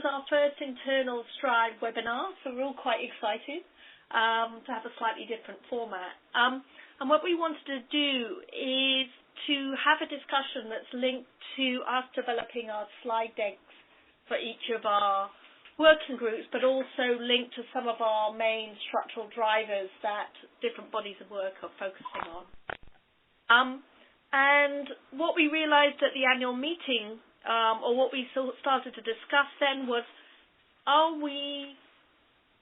was our first internal Strive webinar, so we're all quite excited to have a slightly different format. And what we wanted to do is to have a discussion that's linked to us developing our slide decks for each of our working groups, but also linked to some of our main structural drivers that different bodies of work are focusing on. And what we realized at the annual meeting, or what we started to discuss then, was, are we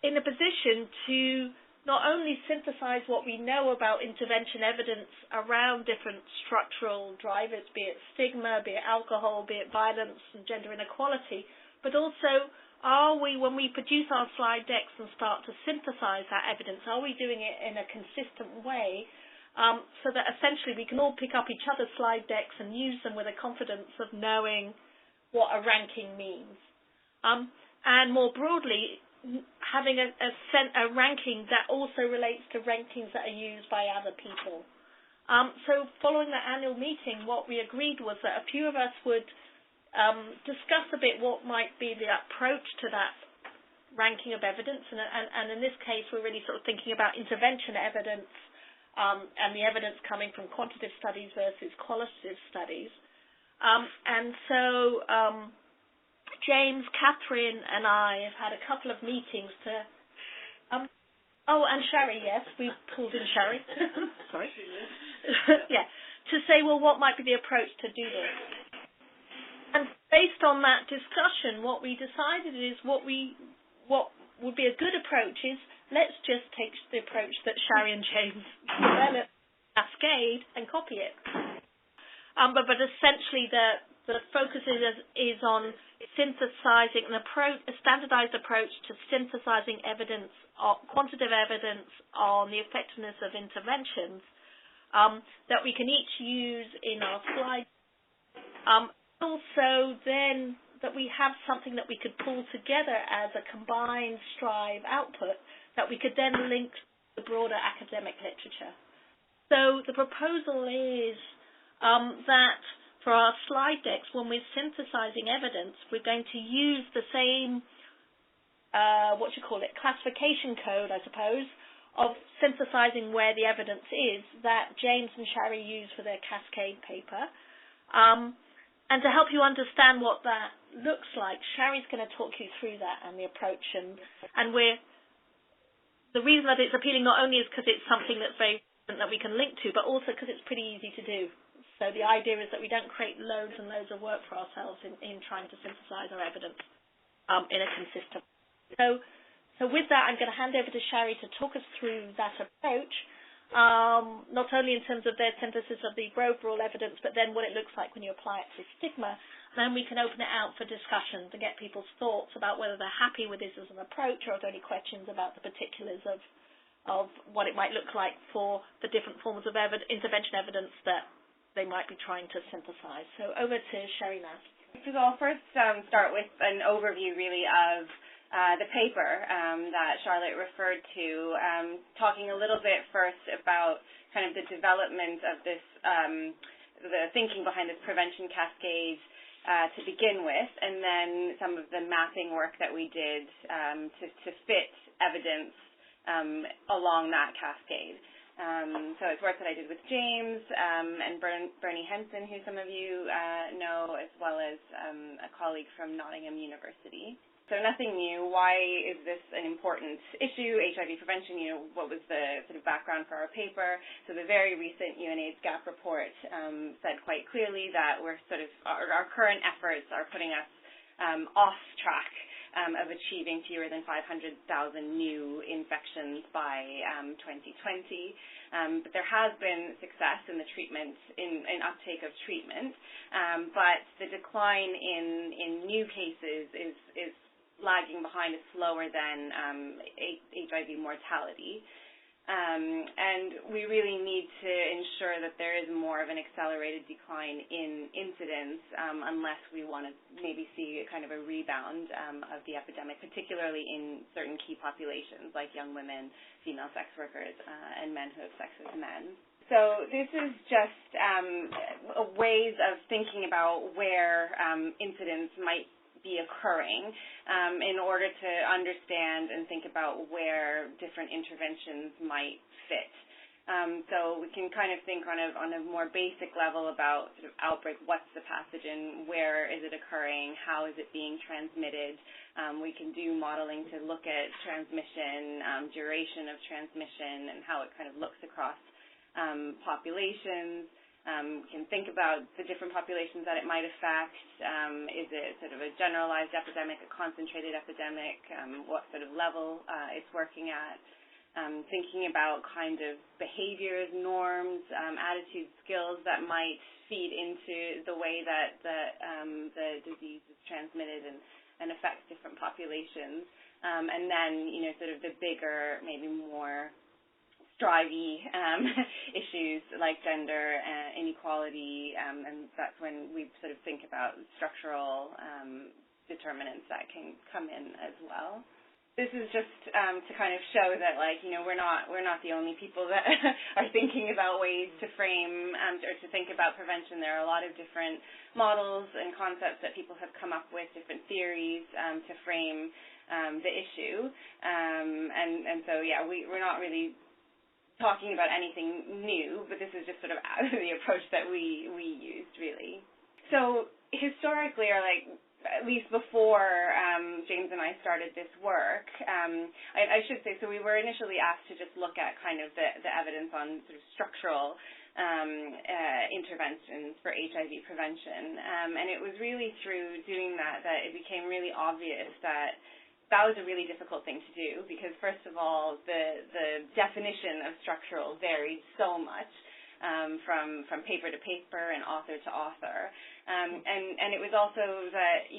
in a position to not only synthesize what we know about intervention evidence around different structural drivers, be it stigma, be it alcohol, be it violence and gender inequality, but also, are we, when we produce our slide decks and start to synthesize that evidence, are we doing it in a consistent way so that essentially we can all pick up each other's slide decks and use them with a confidence of knowing what a ranking means? And more broadly, having a ranking that also relates to rankings that are used by other people. So following that annual meeting, what we agreed was that a few of us would discuss a bit what might be the approach to that ranking of evidence, and in this case we're really sort of thinking about intervention evidence and the evidence coming from quantitative studies versus qualitative studies. And so James, Catherine, and I have had a couple of meetings to and Shari, yes, we pulled in Shari. Sorry. Yeah, to say, well, what might be the approach to do this? And based on that discussion, what we decided is what would be a good approach is, let's just take the approach that Shari and James developed, cascade, and copy it. But essentially the focus is on synthesizing a standardized approach to synthesizing evidence, quantitative evidence on the effectiveness of interventions that we can each use in our slides. Also then that we have something that we could pull together as a combined Strive output that we could then link to the broader academic literature. So the proposal is that for our slide decks, when we're synthesizing evidence, we're going to use the same, classification code, I suppose, of synthesizing where the evidence is that James and Shari use for their cascade paper. And to help you understand what that looks like, Shari's going to talk you through that and the approach. And the reason that it's appealing not only is because it's something that's very different that we can link to, but also because it's pretty easy to do. So the idea is that we don't create loads and loads of work for ourselves in trying to synthesize our evidence in a consistent way. So with that, I'm going to hand over to Shari to talk us through that approach, not only in terms of their synthesis of the overall evidence, but then what it looks like when you apply it to stigma. Then we can open it out for discussion to get people's thoughts about whether they're happy with this as an approach, or if there are any questions about the particulars of what it might look like for the different forms of intervention evidence that they might be trying to synthesize. So over to Shari now. So I'll first start with an overview really of the paper that Charlotte referred to, talking a little bit first about kind of the development of this, the thinking behind this prevention cascade to begin with, and then some of the mapping work that we did to fit evidence along that cascade. So it's work that I did with James and Bernie Henson, who some of you know, as well as a colleague from Nottingham University. So nothing new. Why is this an important issue, HIV prevention? You know, what was the sort of background for our paper? So the very recent UNAIDS GAP report said quite clearly that we're sort of, our current efforts are putting us off track of achieving fewer than 500,000 new infections by 2020. But there has been success in the treatment, in uptake of treatment, but the decline in new cases is lagging behind, is slower than HIV mortality. And we really need to ensure that there is more of an accelerated decline in incidence unless we want to maybe see kind of a rebound of the epidemic, particularly in certain key populations like young women, female sex workers, and men who have sex with men. So this is just ways of thinking about where incidence might be occurring in order to understand and think about where different interventions might fit. So we can kind of think on a more basic level about sort of outbreak, what's the pathogen, where is it occurring, how is it being transmitted. We can do modeling to look at transmission, duration of transmission, and how it kind of looks across populations. We can think about the different populations that it might affect. Is it sort of a generalized epidemic, a concentrated epidemic, what sort of level it's working at. Thinking about kind of behaviors, norms, attitudes, skills that might feed into the way that the disease is transmitted and affects different populations. And then, sort of the bigger, maybe more strivey issues like gender, inequality, and that's when we sort of think about structural determinants that can come in as well. This is just to kind of show that, we're not the only people that are thinking about ways to frame or to think about prevention. There are a lot of different models and concepts that people have come up with, different theories to frame the issue. And so, we're not really talking about anything new, but this is just sort of the approach that we used, really. So historically, or at least before James and I started this work, I should say, so we were initially asked to just look at kind of the evidence on sort of structural interventions for HIV prevention. And it was really through doing that it became really obvious that was a really difficult thing to do, because first of all, the definition of structural varied so much. From paper to paper and author to author, and it was also that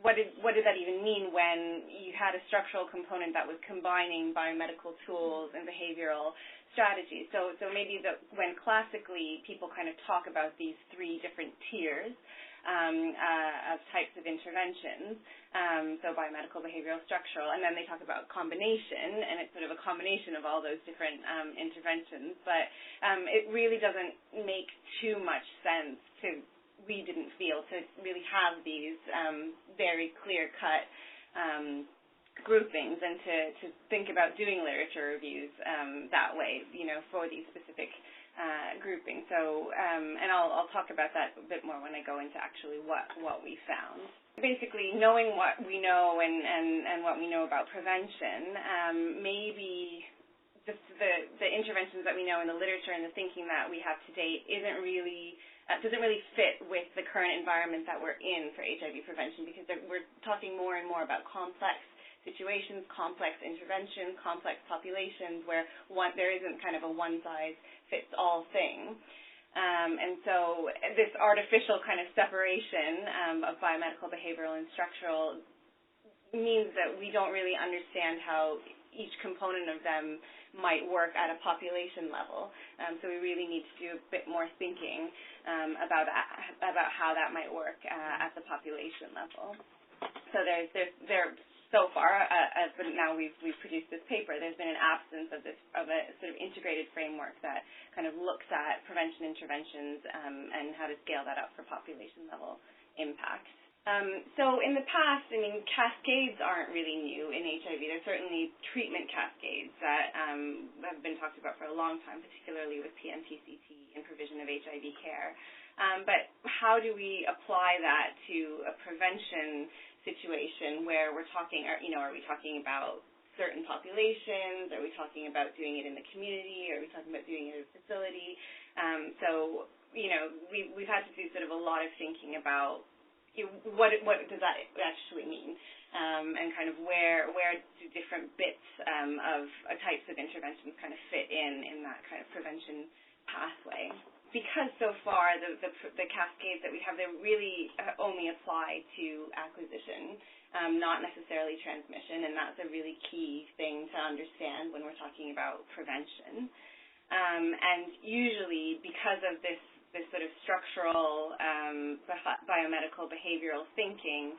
what did that even mean when you had a structural component that was combining biomedical tools and behavioral strategies? So maybe when classically people kind of talk about these three different tiers of types of interventions, so biomedical, behavioral, structural, and then they talk about combination, and it's sort of a combination of all those different interventions, but it really doesn't make too much sense we didn't feel, to really have these very clear-cut groupings, and to think about doing literature reviews that way, for these specific grouping. So, and I'll talk about that a bit more when I go into actually what we found. Basically, knowing what we know and what we know about prevention, maybe the interventions that we know in the literature and the thinking that we have to date doesn't really fit with the current environment that we're in for HIV prevention, because we're talking more and more about complex situations, complex interventions, complex populations where there isn't kind of a one-size-fits-all thing. And so this artificial kind of separation of biomedical, behavioral, and structural means that we don't really understand how each component of them might work at a population level. So we really need to do a bit more thinking about how that might work at the population level. So so far, but now we've produced this paper, there's been an absence of a sort of integrated framework that kind of looks at prevention interventions and how to scale that up for population level impact. So in the past, cascades aren't really new in HIV. There's certainly treatment cascades that have been talked about for a long time, particularly with PMTCT and provision of HIV care. But how do we apply that to a prevention situation where we're talking, are we talking about certain populations? Are we talking about doing it in the community? Are we talking about doing it in a facility? So, we've had to do sort of a lot of thinking about what does that actually mean, and kind of where do different bits of types of interventions kind of fit in that kind of prevention pathway. Because so far the cascades that we have, they really only apply to acquisition, not necessarily transmission, and that's a really key thing to understand when we're talking about prevention. And usually, because of this sort of structural biomedical behavioral thinking,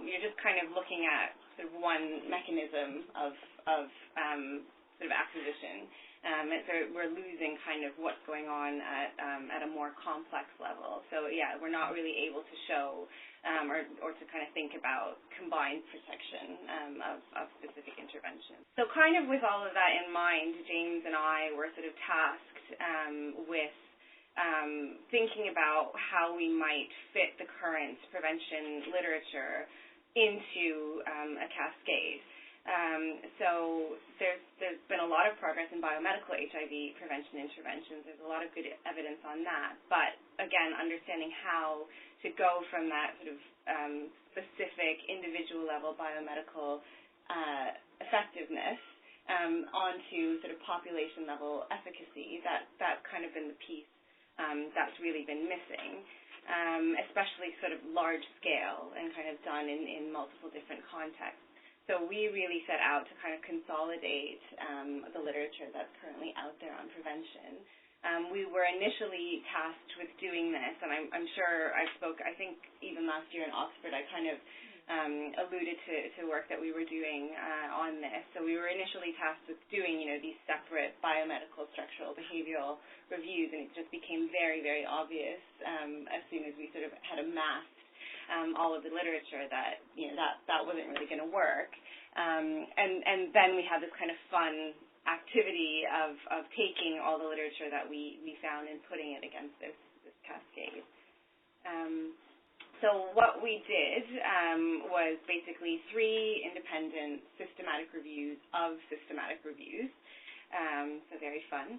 you're just kind of looking at sort of one mechanism of sort of acquisition. And so we're losing kind of what's going on at a more complex level. So yeah, we're not really able to show or to kind of think about combined protection of specific interventions. So kind of with all of that in mind, James and I were sort of tasked with thinking about how we might fit the current prevention literature into a cascade. So there's been a lot of progress in biomedical HIV prevention interventions. There's a lot of good evidence on that. But again, understanding how to go from that sort of specific individual level biomedical effectiveness onto sort of population level efficacy, that's kind of been the piece that's really been missing, especially sort of large scale and kind of done in multiple different contexts. So we really set out to kind of consolidate the literature that's currently out there on prevention. We were initially tasked with doing this, and I'm sure I think even last year in Oxford, I kind of alluded to work that we were doing on this. So we were initially tasked with doing, these separate biomedical, structural, behavioral reviews, and it just became very, very obvious as soon as we sort of had amassed all of the literature that that wasn't really going to work, and then we had this kind of fun activity of taking all the literature that we found and putting it against this cascade. So what we did was basically 3 independent systematic reviews of systematic reviews. So very fun.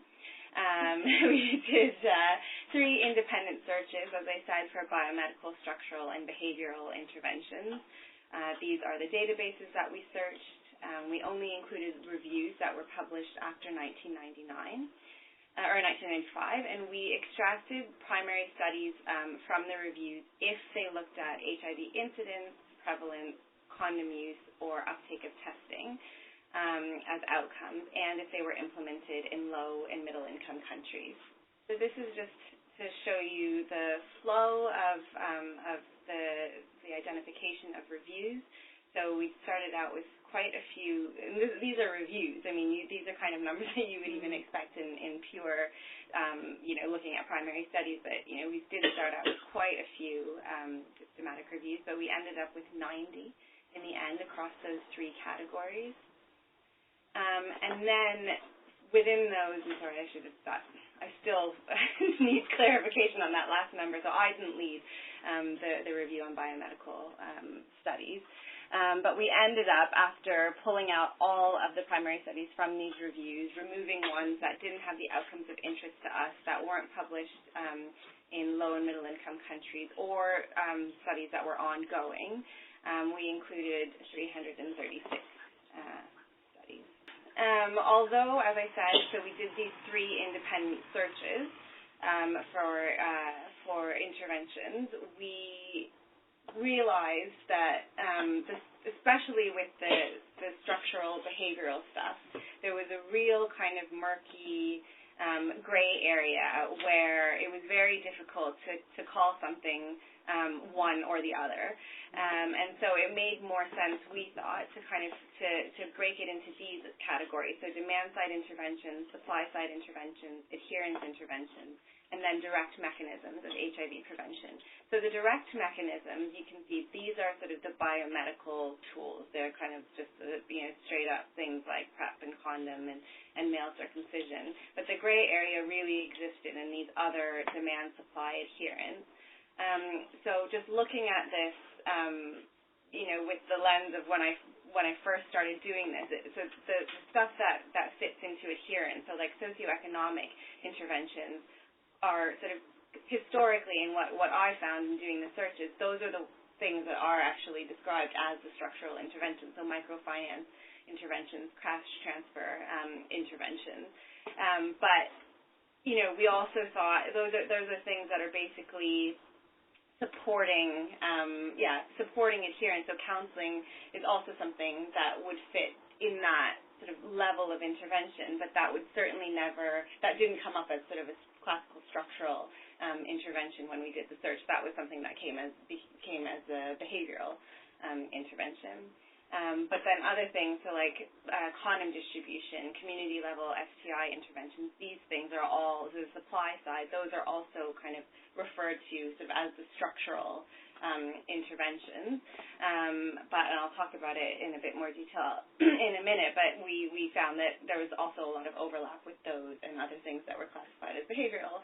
We did 3 independent searches, as I said, for biomedical, structural, and behavioral interventions. These are the databases that we searched. We only included reviews that were published after 1999, or 1995, and we extracted primary studies from the reviews if they looked at HIV incidence, prevalence, condom use, or uptake of testing as outcomes, and if they were implemented in low and middle income countries. So this is just to show you the flow of the identification of reviews. So we started out with quite a few, and these are reviews. I mean, these are kind of numbers that you would even expect in pure, looking at primary studies, but, we did start out with quite a few systematic reviews, but we ended up with 90 in the end across those 3 categories. And then within those, I'm sorry, I still need clarification on that last number, so I didn't lead the review on biomedical studies. But we ended up, after pulling out all of the primary studies from these reviews, removing ones that didn't have the outcomes of interest to us, that weren't published in low and middle income countries, or studies that were ongoing. We included 336 studies. Although, as I said, so we did these 3 independent searches for interventions, we realized that, especially with the structural behavioral stuff, there was a real kind of murky gray area where it was very difficult to call something one or the other. And so it made more sense, we thought, to kind of to break it into these categories. So demand-side interventions, supply-side interventions, adherence interventions, and then direct mechanisms of HIV prevention. So the direct mechanisms, you can see these are sort of the biomedical tools. They're kind of just straight up things like PrEP and condom and male circumcision. But the gray area really existed in these other demand-supply adherence. So just looking at this, with the lens of when I first started doing this, so the stuff that fits into adherence, so like socioeconomic interventions, are sort of historically, and what I found in doing the searches, those are the things that are actually described as the structural interventions, so microfinance interventions, cash transfer interventions. But we also thought those are things that are basically supporting adherence. So counseling is also something that would fit in that sort of level of intervention, but that would certainly that didn't come up as sort of a classical structural intervention when we did the search. That was something that came as a behavioral intervention. But then other things, so like condom distribution, community-level STI interventions, these things are all, the supply side, those are also kind of referred to sort of as the structural interventions. But and I'll talk about it in a bit more detail in a minute, but we found that there was also a lot of overlap with those and other things that were classified as behavioral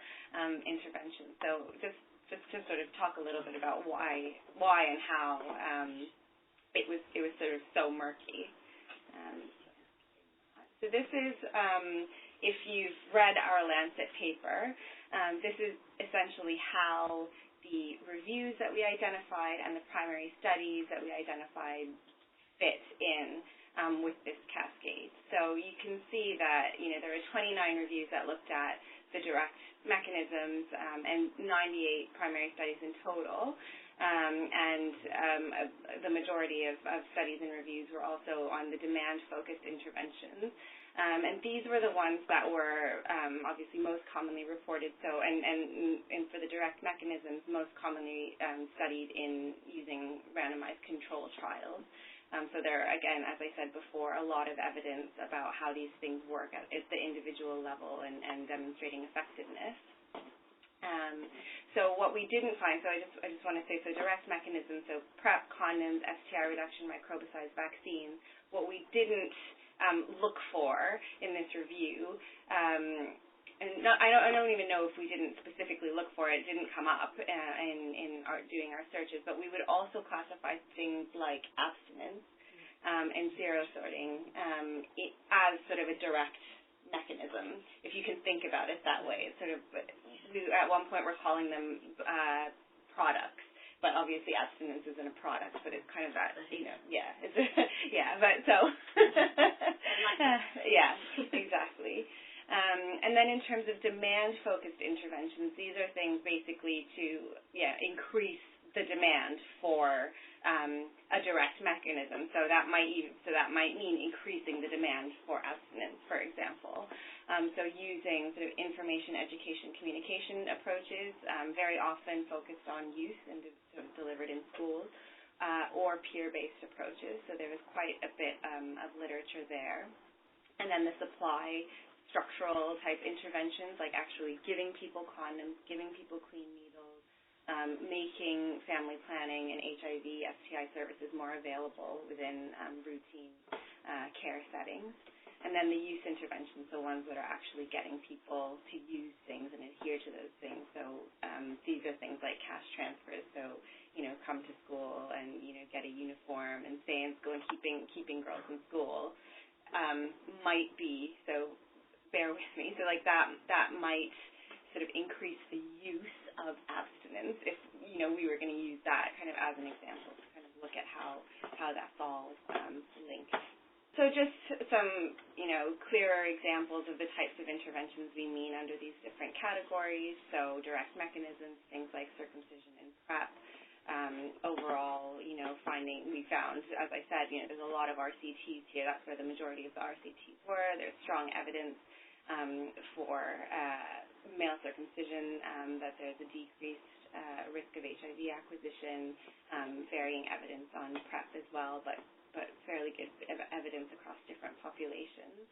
interventions. So just to sort of talk a little bit about why and how it was sort of so murky. So this is, if you've read our Lancet paper, this is essentially how the reviews that we identified and the primary studies that we identified fit in with this cascade. So you can see that, there were 29 reviews that looked at the direct mechanisms and 98 primary studies in total. The majority of studies and reviews were also on the demand-focused interventions. And these were the ones that were obviously most commonly reported. So, and for the direct mechanisms, most commonly studied in using randomized control trials. So there, again, as I said before, a lot of evidence about how these things work at the individual level and demonstrating effectiveness. So what we didn't find, so I just want to say, so direct mechanisms, so PrEP, condoms, STI reduction, microbicide, vaccines, what we didn't look for in this review, I don't even know if we didn't specifically look for it, didn't come up in doing our searches, but we would also classify things like abstinence and zero sorting as sort of a direct mechanism, if you can think about it that way. It's sort of, at one point we're calling them products, but obviously abstinence isn't a product, but it's kind of that, but so, yeah, exactly. And then in terms of demand-focused interventions, these are things basically to, increase the demand for a direct mechanism. So that might mean increasing the demand for abstinence, for example. So using sort of information, education, communication approaches, very often focused on youth and sort of delivered in schools, or peer-based approaches. So there was quite a bit of literature there. And then the supply structural type interventions, like actually giving people condoms, giving people clean needles, making family planning and HIV, STI services more available within routine care settings. And then the use interventions, the ones that are actually getting people to use things and adhere to those things. So these are things like cash transfers. So, come to school and, get a uniform and stay in school and keeping girls in school might be, so bear with me, so like that might sort of increase the use of abstinence if, we were going to use that kind of as an example to kind of look at how that's all linked. So just some, clearer examples of the types of interventions we mean under these different categories. So direct mechanisms, things like circumcision and PrEP. Overall, we found, as I said, there's a lot of RCTs here. That's where the majority of the RCTs were. There's strong evidence for male circumcision, that there's a decreased risk of HIV acquisition, varying evidence on PrEP as well, but fairly good evidence across different populations.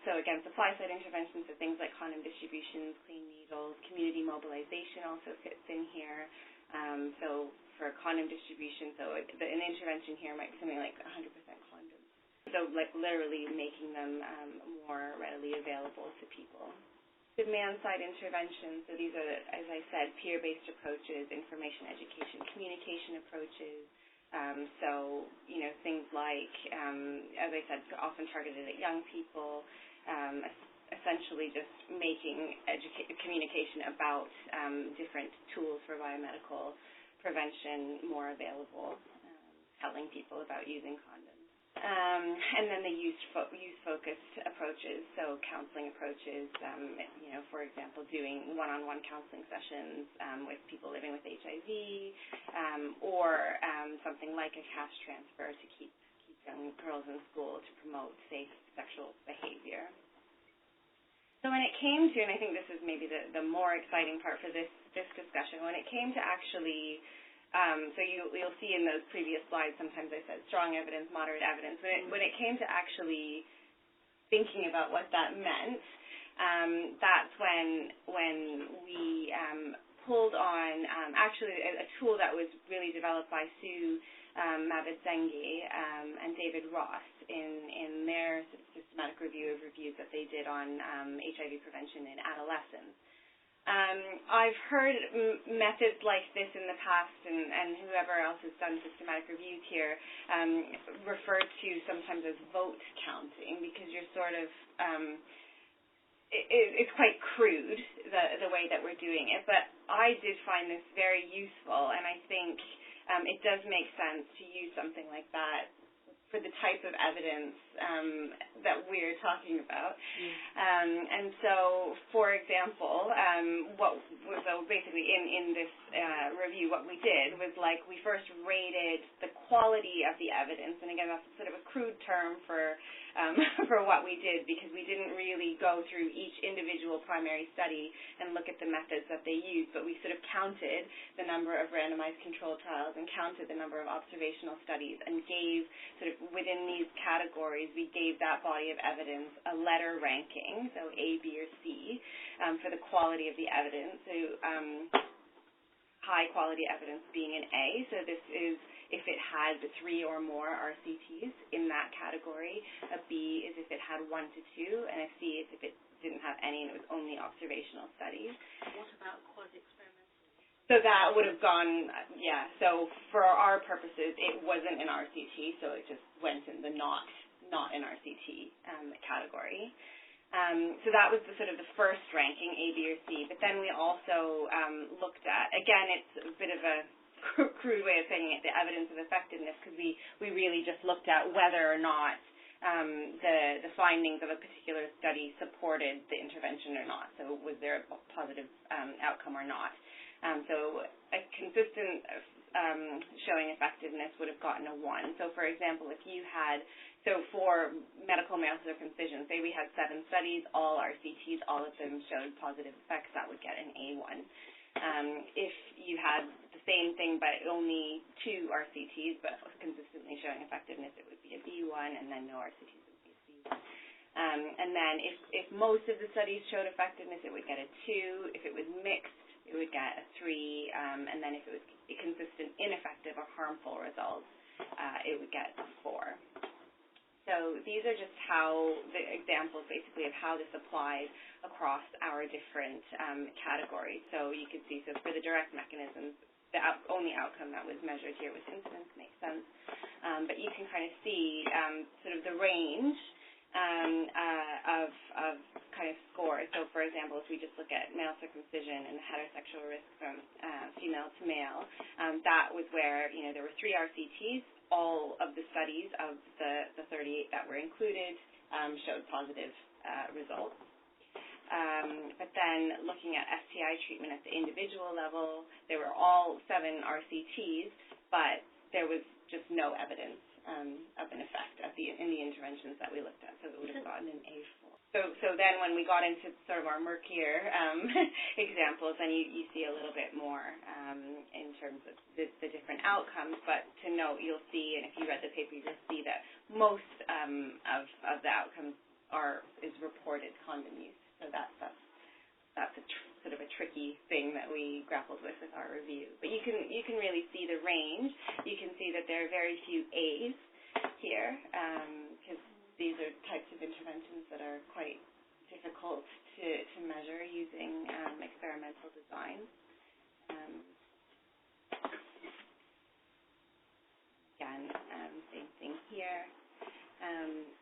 So again, supply-side interventions are things like condom distributions, clean needles, community mobilization also fits in here. So for condom distribution, so an intervention here might be something like 100% condoms. So like literally making them more readily available to people. Demand-side interventions, so these are, as I said, peer-based approaches, information, education, communication approaches. So, things like, as I said, often targeted at young people, essentially just making communication about different tools for biomedical prevention more available, telling people about using condoms. And then the youth-focused approaches, so counseling approaches, for example, doing one-on-one counseling sessions with people living with HIV, or something like a cash transfer to keep young girls in school to promote safe sexual behavior. So when it came to, and I think this is maybe the more exciting part for this discussion, when it came to actually So you'll see in those previous slides, sometimes I said strong evidence, moderate evidence. When it came to actually thinking about what that meant, that's when we pulled on actually a tool that was really developed by Sue Mabitsenge and David Ross in their systematic review of reviews that they did on HIV prevention in adolescents. I've heard methods like this in the past, and whoever else has done systematic reviews here referred to sometimes as vote counting, because you're sort of it's quite crude, the way that we're doing it, but I did find this very useful, and I think it does make sense to use something like that for the type of evidence that we're talking about. And so, for example, basically in this review, what we did was we first rated the quality of the evidence, and again, that's sort of a crude term for what we did, because we didn't really go through each individual primary study and look at the methods that they used, but we sort of counted the number of randomized controlled trials and counted the number of observational studies, and gave sort of within these categories, we gave that body of evidence a letter ranking, so A, B, or C, for the quality of the evidence. So high quality evidence being an A, so this is if it had 3 or more RCTs in that category. A B is if it had 1 to 2, and a C is if it didn't have any and it was only observational studies. What about quasi-experimental? So that would have gone, so for our purposes, it wasn't an RCT, so it just went in the not an RCT category. So that was the sort of the first ranking, A, B, or C. But then we also looked at, again, it's a bit of a crude way of saying it, the evidence of effectiveness, because we really just looked at whether or not the findings of a particular study supported the intervention or not. So was there a positive outcome or not? So a consistent showing effectiveness would have gotten a 1. So for example, if you had, for medical male circumcision, say we had 7 studies, all RCTs, all of them showed positive effects, that would get an A1. If you had the same thing but only 2 RCTs but consistently showing effectiveness, it would be a B1, and then no RCTs would be a C1. And then if most of the studies showed effectiveness, it would get a 2. If it was mixed, it would get a 3. And then if it was consistent, ineffective, or harmful results, it would get a 4. So these are just how the examples basically of how this applies across our different categories. So you can see, so for the direct mechanisms, the only outcome that was measured here was incidence, makes sense. But you can kind of see sort of the range of kind of scores. So for example, if we just look at male circumcision and the heterosexual risk from female to male, that was where, there were 3 RCTs. All of the studies of the 38 that were included showed positive results. But then looking at STI treatment at the individual level, there were all 7 RCTs, but there was just no evidence of an effect in the interventions that we looked at, so it would have gotten an A4. So then when we got into sort of our murkier examples, then you see a little bit more in terms of the different outcomes. But to note, you'll see, and if you read the paper, you'll see that most of the outcomes is reported condom use. So that's sort of a tricky thing that we grappled with our review. But you can really see the range. You can see that there are very few A's here, because these are types of interventions that are quite difficult to measure using experimental design. Again, same thing here.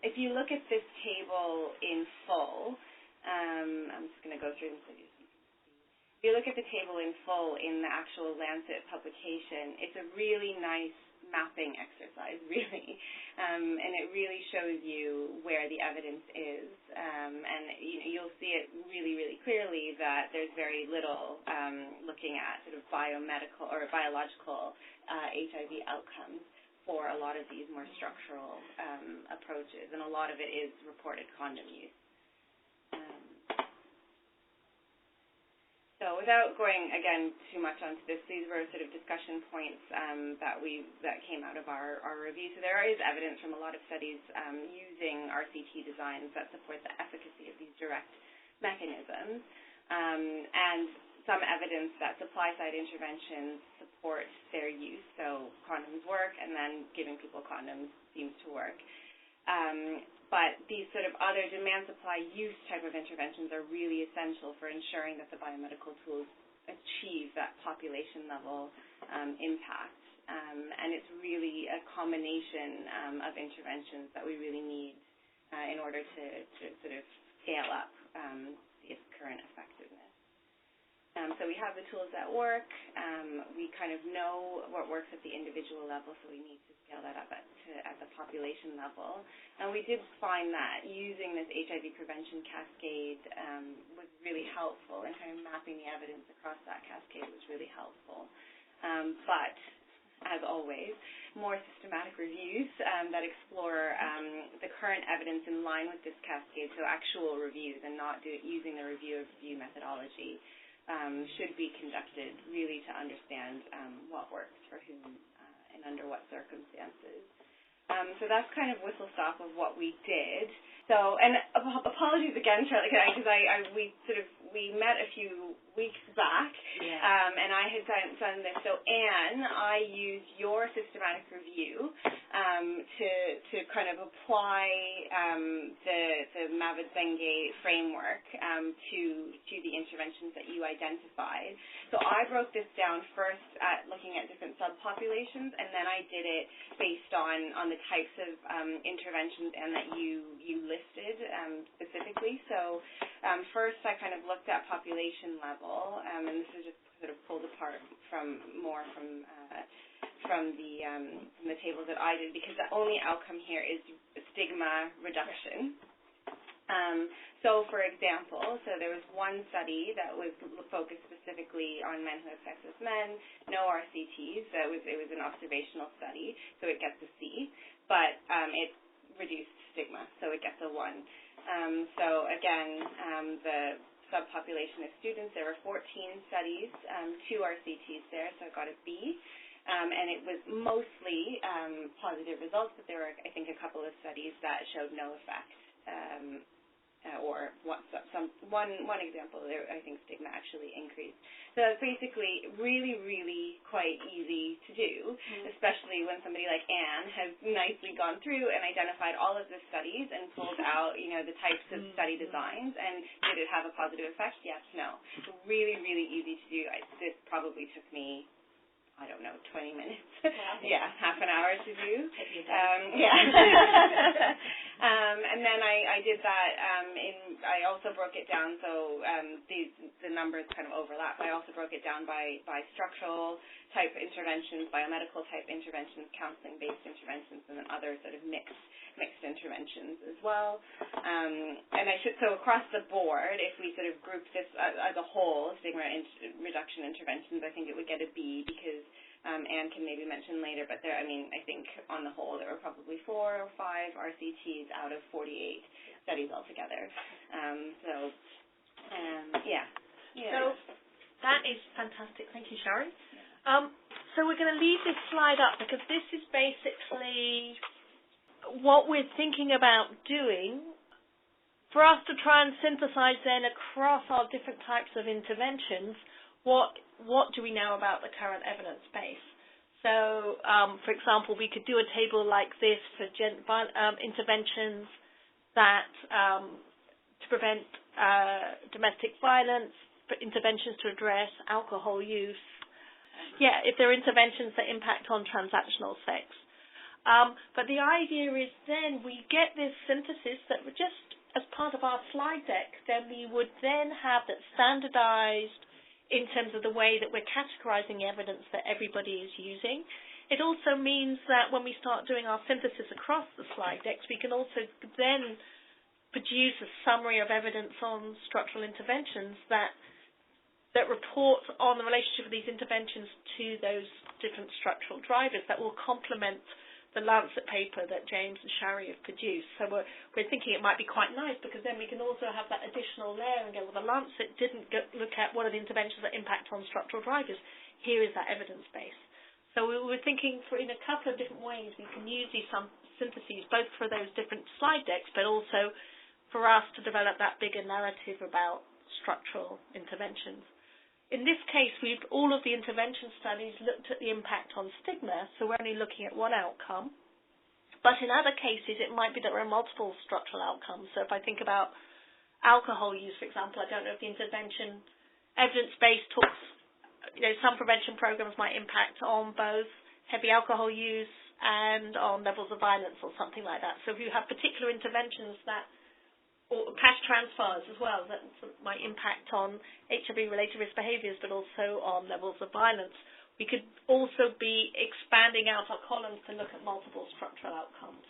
If you look at this table in full, I'm just going to go through them so you can see. If you look at the table in full in the actual Lancet publication, it's a really nice mapping exercise, really, and it really shows you where the evidence is, and you'll see it really, really clearly that there's very little looking at sort of biomedical or biological HIV outcomes for a lot of these more structural approaches, and a lot of it is reported condom use. So without going, again, too much onto this, these were sort of discussion points that came out of our review. So there is evidence from a lot of studies using RCT designs that support the efficacy of these direct mechanisms, and some evidence that supply-side interventions support their use. So condoms work, and then giving people condoms seems to work. But these sort of other demand supply use type of interventions are really essential for ensuring that the biomedical tools achieve that population level impact. And it's really a combination of interventions that we really need in order to sort of scale up its current effectiveness. So we have the tools that work. We kind of know what works at the individual level, so we need to scale that up at the population level. And we did find that using this HIV prevention cascade was really helpful, and kind of mapping the evidence across that cascade was really helpful. But, as always, more systematic reviews that explore the current evidence in line with this cascade, so actual reviews and not using the review methodology, should be conducted really to understand what works for whom and under what circumstances. So that's kind of whistle-stop of what we did. So, and apologies again, Charlie, because we met a few weeks back, and I had done this. So, Anne, I used your systematic review to kind of apply the Mavid-Zenge framework to the interventions that you identified. So I broke this down first at looking at different subpopulations, and then I did it based on the types of interventions and that you listed specifically. So first I kind of looked at population level, and this is just sort of pulled apart from the tables that I did, because the only outcome here is stigma reduction. So, for example, there was one study that was focused specifically on men who have sex with men, no RCTs. So it was an observational study, so it gets a C, but it reduced stigma, so it gets a 1. So again, the subpopulation of students, there were 14 studies, 2 RCTs there, so I got a B. And it was mostly positive results, but there were, I think, a couple of studies that showed no effect. Or one example, there, I think stigma actually increased. So it's basically really, really quite easy to do, especially when somebody like Anne has nicely gone through and identified all of the studies and pulled out, the types of study designs. And did it have a positive effect? Yes, no. Really, really easy to do. This probably took me, I don't know, 20 minutes. Yeah, half an hour to do. And then I did that I also broke it down, so the numbers kind of overlap. I also broke it down by structural type interventions, biomedical type interventions, counseling-based interventions, and then other sort of mixed interventions as well. And so across the board, if we sort of group this as a whole, stigma reduction interventions, I think it would get a B, because Anne can maybe mention later, but I think on the whole there were probably 4 or 5 RCTs out of 48 studies altogether. So that is fantastic. Thank you, Shari. So we're going to leave this slide up, because this is basically what we're thinking about doing for us to try and synthesize then across our different types of interventions. What do we know about the current evidence base? So, for example, we could do a table like this for interventions that to prevent domestic violence, for interventions to address alcohol use. If there are interventions that impact on transactional sex. But the idea is then we get this synthesis that we're just as part of our slide deck, then we would then have that standardized in terms of the way that we're categorizing evidence that everybody is using. It also means that when we start doing our synthesis across the slide decks, we can also then produce a summary of evidence on structural interventions that report on the relationship of these interventions to those different structural drivers that will complement the Lancet paper that James and Shari have produced. So we're thinking it might be quite nice, because then we can also have that additional layer and go, well, the Lancet didn't look at what are the interventions that impact on structural drivers. Here is that evidence base. So we were thinking in a couple of different ways we can use these syntheses, both for those different slide decks, but also for us to develop that bigger narrative about structural interventions. In this case, all of the intervention studies looked at the impact on stigma, so we're only looking at one outcome. But in other cases, it might be that there are multiple structural outcomes. So if I think about alcohol use, for example, I don't know if the intervention evidence base talks, some prevention programs might impact on both heavy alcohol use and on levels of violence or something like that. So if you have particular interventions or cash transfers as well, that might impact on HIV-related risk behaviours, but also on levels of violence. We could also be expanding out our columns to look at multiple structural outcomes.